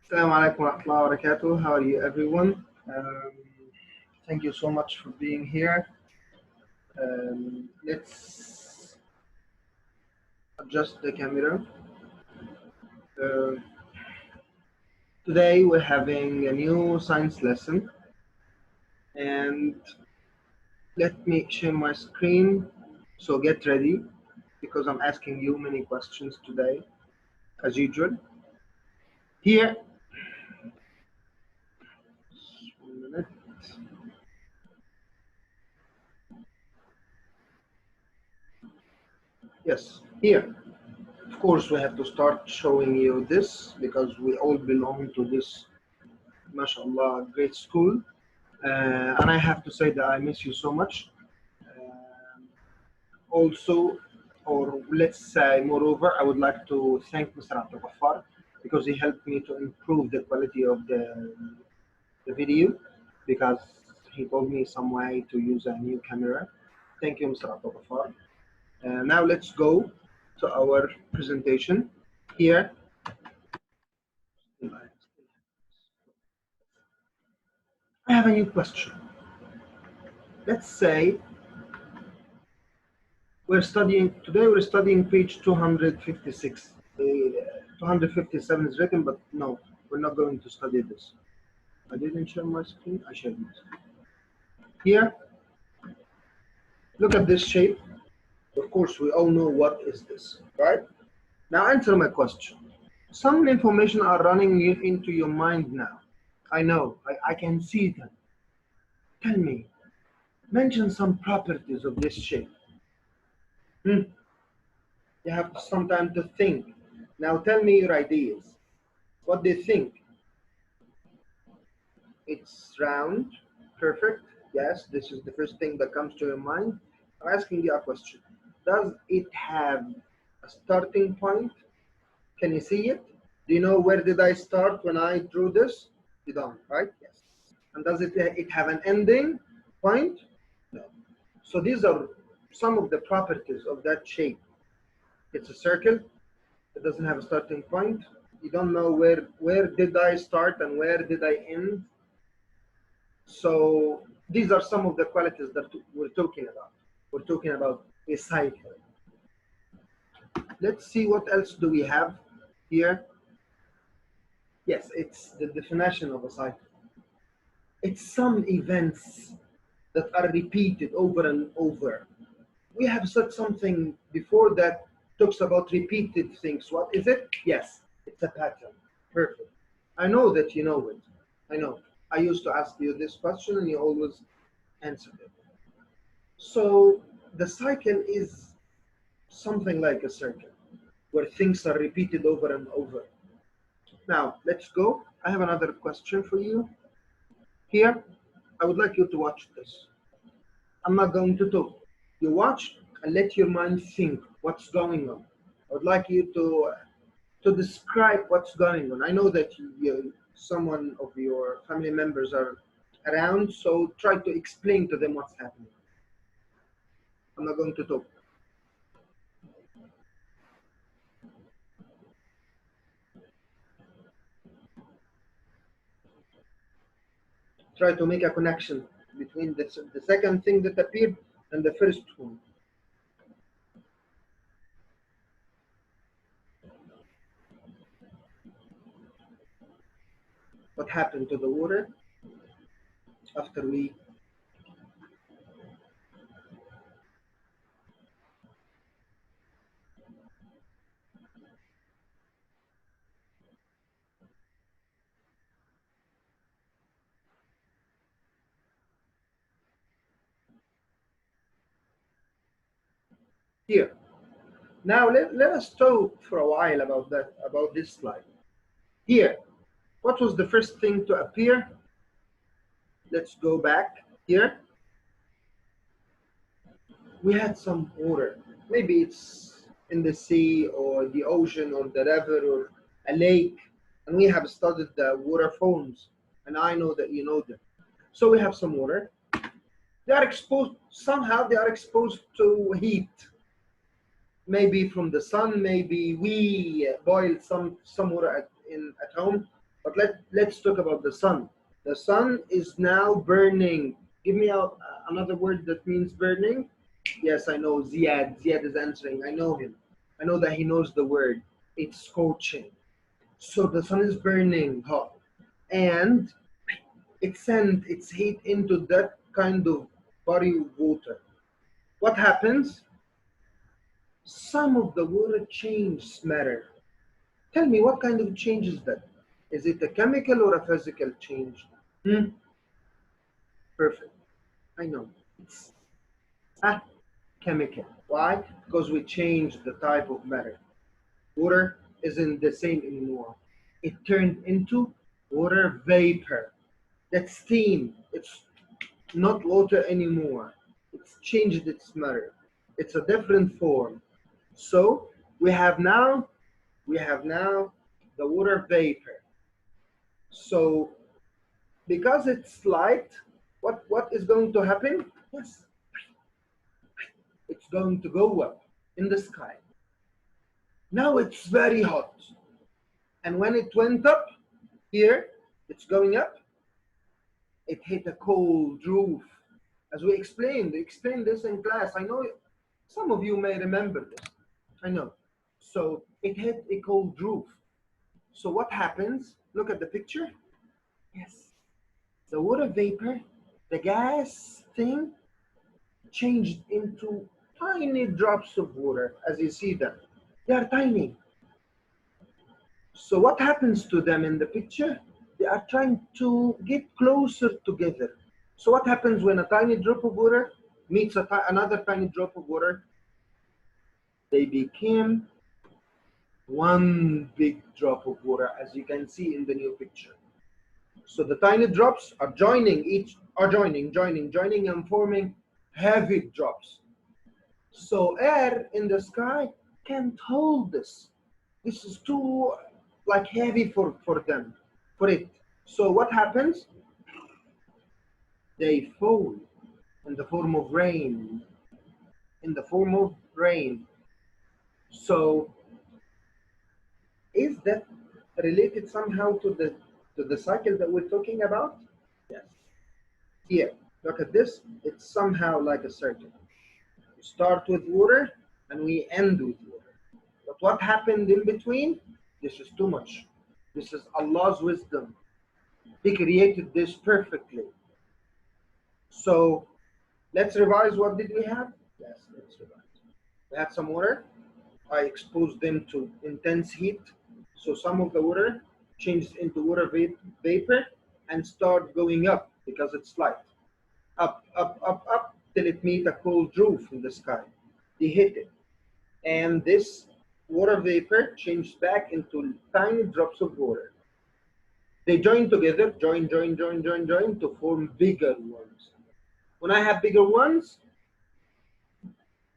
Assalamu alaikum wa rahmatullahi wa barakatuh. How are you, everyone? Thank you so much for being here. Let's adjust the camera. Uh, Today we're having a new science lesson, and let me share my screen. So get ready, because I'm asking you many questions today, as usual. Here, 1 minute. Yes, here. Of course, we have to start showing you this because we all belong to this, mashallah, great school. And I have to say that I miss you so much. Also, or let's say, moreover, I would like to thank Mr. Abdul Ghaffar because he helped me to improve the quality of the video because he told me some way to use a new camera. Thank you, Mr. Abdul Ghaffar. Now let's go to our presentation. Here, I have a new question. Let's say we're studying page 256. 257 is written, but no, we're not going to study this. I didn't share my screen, I shared my screen. Here, look at this shape. Of course, we all know what is this, right? Now answer my question. Some information are running into your mind now. I know, I can see them. Tell me, mention some properties of this shape. You have some time to think. Now tell me your ideas. What do you think? It's round. Perfect. Yes, this is the first thing that comes to your mind. I'm asking you a question. Does it have a starting point? Can you see it? Do you know where did I start when I drew this? You don't, right? Yes. And does it have an ending point? No. So these are some of the properties of that shape. It's a circle. It doesn't have a starting point. You don't know where did I start and where did I end. So these are some of the qualities that we're talking about. We're talking about a cycle. Let's see what else do we have here. Yes, it's the definition of a cycle. It's some events that are repeated over and over. We have said something before that talks about repeated things. What is it? Yes, it's a pattern. Perfect. I know that you know it. I know. I used to ask you this question and you always answered it. So the cycle is something like a circle where things are repeated over and over. Now, let's go. I have another question for you. Here, I would like you to watch this. I'm not going to talk. You watch and let your mind think what's going on. I would like you to describe what's going on. I know that someone of your family members are around, so try to explain to them what's happening. I'm not going to talk. Try to make a connection between the second thing that appeared and the first one. What happened to the water after we here. Now let us talk for a while about this slide. Here, what was the first thing to appear? Let's go back here. We had some water. Maybe it's in the sea or the ocean or the river or a lake. And we have studied the water forms. And I know that you know them. So we have some water. They are exposed, somehow they are exposed to heat. Maybe from the sun, maybe we boil some water at home But let's talk about the sun. The sun is now burning. Give me another word that means burning. Yes, I know Ziad. Ziad is answering. I know him. I know that he knows the word. It's scorching. So the sun is burning hot, and it sends its heat into that kind of body of water. What happens? Some of the water changes matter. Tell me, what kind of change is that? Is it a chemical or a physical change? Hmm? Perfect. I know. It's a chemical. Why? Because we changed the type of matter. Water isn't the same anymore. It turned into water vapor. That's steam. It's not water anymore. It's changed its matter. It's a different form. So we have now the water vapor. So because it's light, what is going to happen? Yes, it's going to go up in the sky. Now it's very hot. And when it went up here, it's going up, it hit a cold roof. As we explained this in class. I know some of you may remember this. I know. So it hit a cold roof. So what happens? Look at the picture. Yes. The water vapor, the gas thing, changed into tiny drops of water, as you see them. They are tiny. So what happens to them in the picture? They are trying to get closer together. So what happens when a tiny drop of water meets another tiny drop of water? They became one big drop of water, as you can see in the new picture. So the tiny drops are joining and forming heavy drops. So air in the sky can't hold this. This is too like heavy for them, for it. So what happens? They fall in the form of rain. In the form of rain. So is that related somehow to the cycle that we're talking about? Yes. Here, look at this. It's somehow like a circle. We start with water and we end with water. But what happened in between? This is too much. This is Allah's wisdom. He created this perfectly. So let's revise. What did we have? Yes, let's revise. We had some water. I exposed them to intense heat. So some of the water changes into water vapor and start going up because it's light. Up till it meet a cold roof in the sky. They hit it. And this water vapor changed back into tiny drops of water. They join together, join to form bigger ones. When I have bigger ones,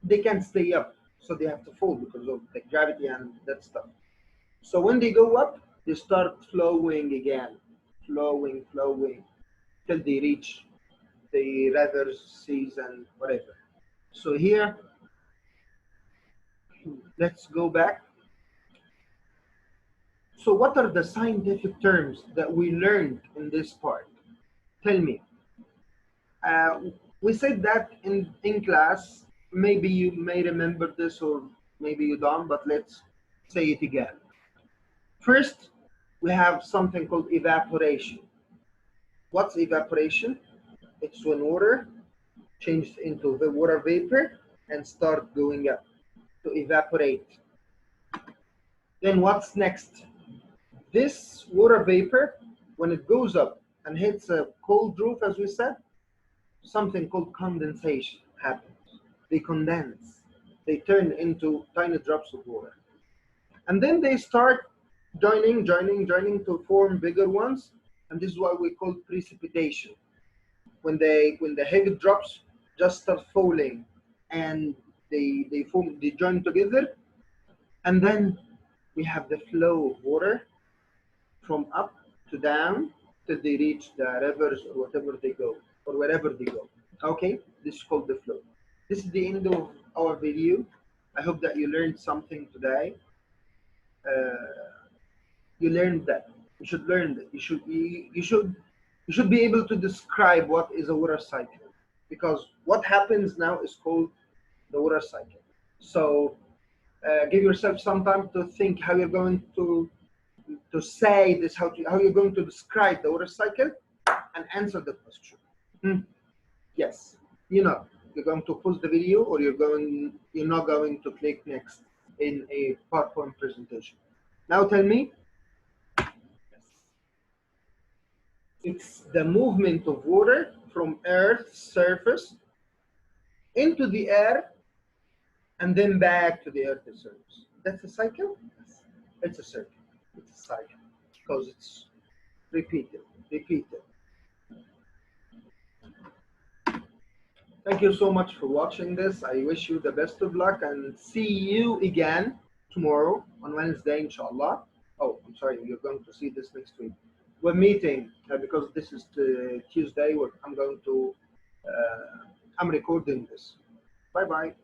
they can't stay up, so they have to fall because of the gravity and that stuff. So when they go up, they start flowing again, flowing, till they reach the rivers, seas, and whatever. So here, let's go back. So what are the scientific terms that we learned in this part? Tell me. Uh, we said that in class. Maybe you may remember this or maybe you don't, but let's say it again. First, we have something called evaporation. What's evaporation? It's when water changes into the water vapor and start going up to evaporate. Then what's next? This water vapor, when it goes up and hits a cold roof, as we said, something called condensation happens. They condense. They turn into tiny drops of water. And then they start joining to form bigger ones. And this is what we call precipitation. When the heavy drops just start falling and they join together, and then we have the flow of water from up to down till they reach the rivers or whatever they go or wherever they go. Okay, this is called the flow. This is the end of our video. I hope that you learned something today. You learned that You should learn that. You should be able to describe what is a water cycle, because what happens now is called the water cycle. So give yourself some time to think how you're going to say this, how you're going to describe the water cycle, and answer the question. Hmm. Yes, you know, you're going to pause the video, or you're not going to click next in a PowerPoint presentation. Now tell me. Yes. It's the movement of water from Earth's surface into the air and then back to the Earth's surface. That's a cycle? Yes. It's a circle. It's a cycle because it's repeated, repeated. Thank you so much for watching this. I wish you the best of luck and see you again tomorrow on Wednesday, inshallah. Oh, I'm sorry, you're going to see this next week. We're meeting because this is the Tuesday where I'm recording this. Bye bye.